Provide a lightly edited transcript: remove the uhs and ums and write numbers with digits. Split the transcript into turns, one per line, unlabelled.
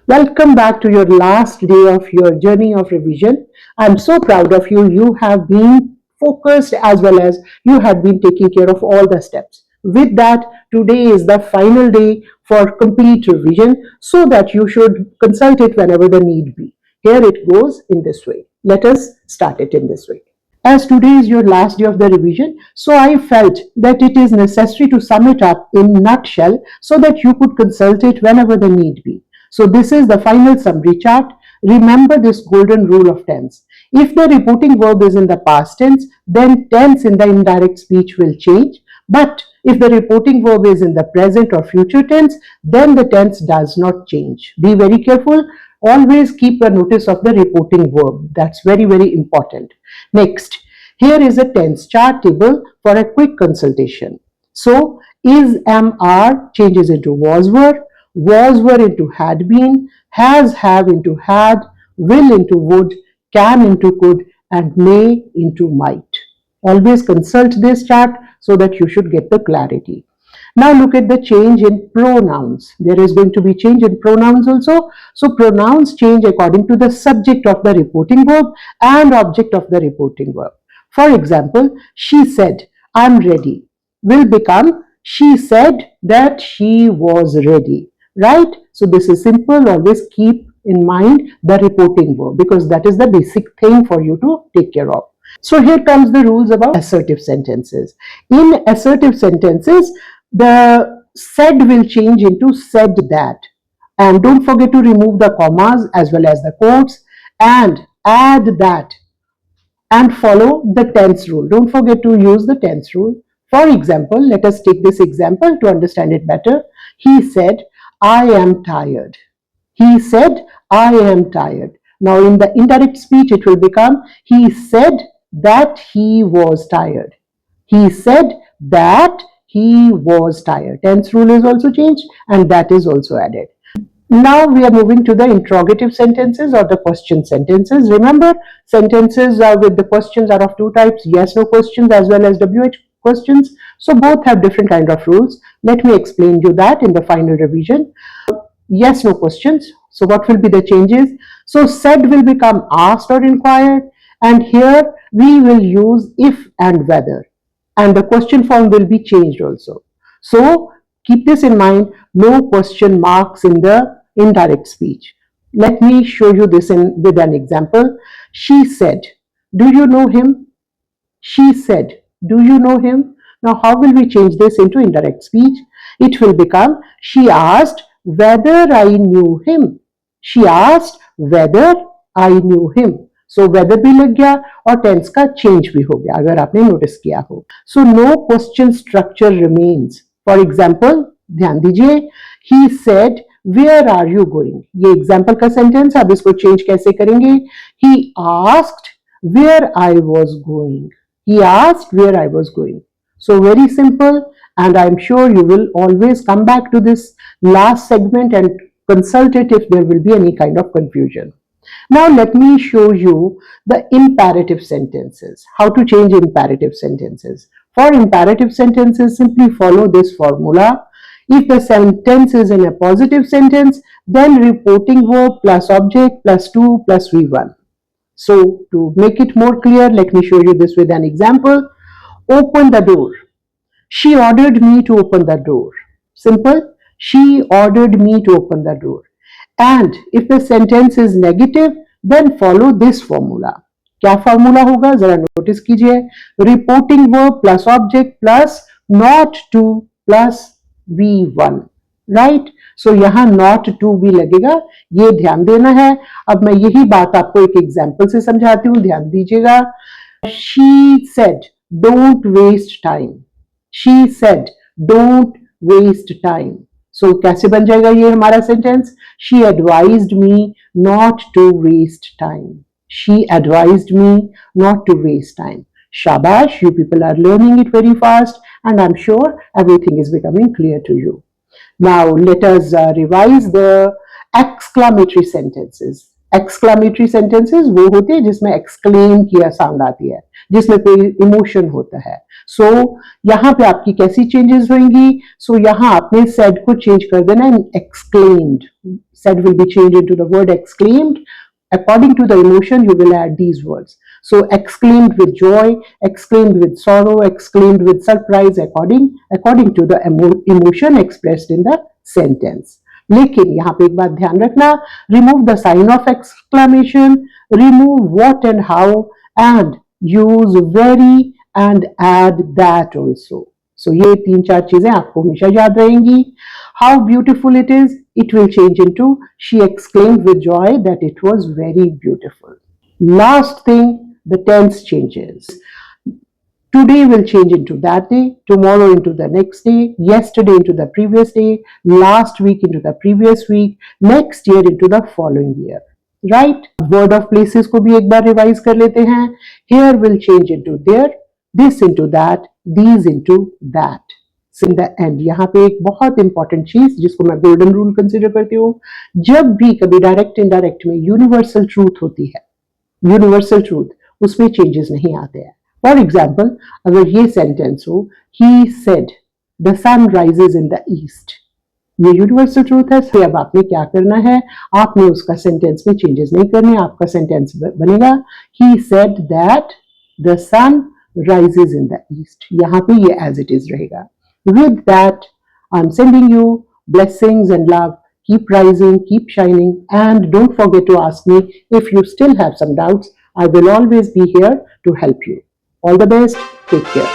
Welcome back to your last day of your journey of revision. I'm so proud of you. You have been focused as well as you have been taking care of all the steps. With that, today is the final day for complete revision so that you should consult it whenever the need be. Here it goes in this way. Let us start it in this way. As today is your last day of the revision, so I felt that it is necessary to sum it up in nutshell so that you could consult it whenever the need be. So this is the final summary chart. Remember this golden rule of tense. If the reporting verb is in the past tense, then tense in the indirect speech will change. But if the reporting verb is in the present or future tense, then the tense does not change. Be very careful. Always keep a notice of the reporting verb. That's very, very important. Next, here is a tense chart table for a quick consultation. So, is, am, are changes into was, were into had been, has, have into had, will into would, can into could, and may into might. Always consult this chart so that you should get the clarity. Now look at the change in pronouns. There is going to be change in pronouns also. So pronouns change according to the subject of the reporting verb and object of the reporting verb. For example, she said, I'm ready, will become she said that she was ready. Right? So this is simple. Always keep in mind the reporting verb because that is the basic thing for you to take care of. So here comes the rules about assertive sentences. In assertive sentences, the said will change into said that. And don't forget to remove the commas as well as the quotes and add that and follow the tense rule. Don't forget to use the tense rule. For example, let us take this example to understand it better. He said, I am tired. He said, I am tired. Now in the indirect speech, it will become, he said that he was tired. He said that he was tired. Tense rule is also changed and that is also added. Now we are moving to the interrogative sentences or the question sentences. Remember, sentences with the questions are of two types, yes, no questions as well as WH questions. So both have different kind of rules. Let me explain you that in the final revision. Yes, no questions. So what will be the changes? So said will become asked or inquired, and here we will use if and whether, and the question form will be changed also. So keep this in mind, no question marks in the indirect speech. Let me show you this with an example. She said, do you know him? She said, do you know him? Now how will we change this into indirect speech? It will become, she asked whether I knew him. She asked whether I knew him. So whether भी लग गया और tense का change भी हो गया अगर आपने notice किया हो. So no question structure remains. For example, ध्यान दीजिए, he said where are you going? ये example का sentence, अब इसको change कैसे करेंगे? He asked where I was going. He asked where I was going. So very simple, and I'm sure you will always come back to this last segment and consult it if there will be any kind of confusion. Now let me show you the imperative sentences. How to change imperative sentences. For imperative sentences, simply follow this formula. If the sentence is in a positive sentence, then reporting verb plus object plus to plus V1. So to make it more clear, let me show you this with an example. Open the door. She ordered me to open the door. Simple. She ordered me to open the door. And if the sentence is negative, then follow this formula. क्या formula होगा जरा notice कीजिए. Reporting verb plus object plus not to plus V1. Right? So यहाँ not to भी लगेगा, ये ध्यान देना है. अब मैं यही बात आपको एक example से समझाती हूँ, ध्यान दीजिएगा. She said, don't waste time. She said, don't waste time. So कैसे बन जाएगा ये हमारा sentence? She advised me not to waste time. She advised me not to waste time. Shabash, you people are learning it very fast, and I'm sure everything is becoming clear to you. Now let us revise the exclamatory sentences. Exclamatory sentences वो होते हैं जिसमें exclaim किया sound आती है, जिसमें कोई emotion होता है. सो यहाँ पे आपकी कैसी चेंजेस होंगी? सो यहाँ आपने सेड को चेंज कर देना है exclaimed. Said will be change into the word exclaimed. According to the emotion, you will add these words. So exclaimed with joy, exclaimed with sorrow, exclaimed with surprise, according to the emotion expressed in the sentence. लेकिन यहाँ पे एक बात ध्यान रखना, remove the sign of exclamation, remove what and how, and use very and add that also. So ये 3-4 चीजें आपको हमेशा याद रहेंगी. How beautiful it is, it will change into she exclaimed with joy that it was very beautiful. Last thing, the tense changes. Today will change into that day, tomorrow into the next day, yesterday into the previous day, last week into the previous week, next year into the following year. Right? Word of places को भी एक बार revise कर लेते हैं. Here will change into there, this into that, these into that. In the end, यहाँ पे एक बहुत इंपॉर्टेंट चीज जिसको मैं गोल्डन रूल कंसिडर करती हूँ, जब भी कभी डायरेक्ट इनडायरेक्ट में यूनिवर्सल ट्रूथ होती है, यूनिवर्सल ट्रूथ, उसमें चेंजेस नहीं आते हैं. फॉर एग्जाम्पल, अगर ये सेंटेंस हो, he said the sun rises in the east, ये यूनिवर्सल ट्रूथ है. फिर अब आपने क्या करना है, आपने उसका सेंटेंस में चेंजेस नहीं करने. आपका सेंटेंस बनेगा he said that the sun rises in the east. यहाँ पे ये एज इट इज रहेगा. With that, I'm sending you blessings and love. Keep rising, keep shining, and don't forget to ask me if you still have some doubts. I will always be here to help you. All the best. Take care.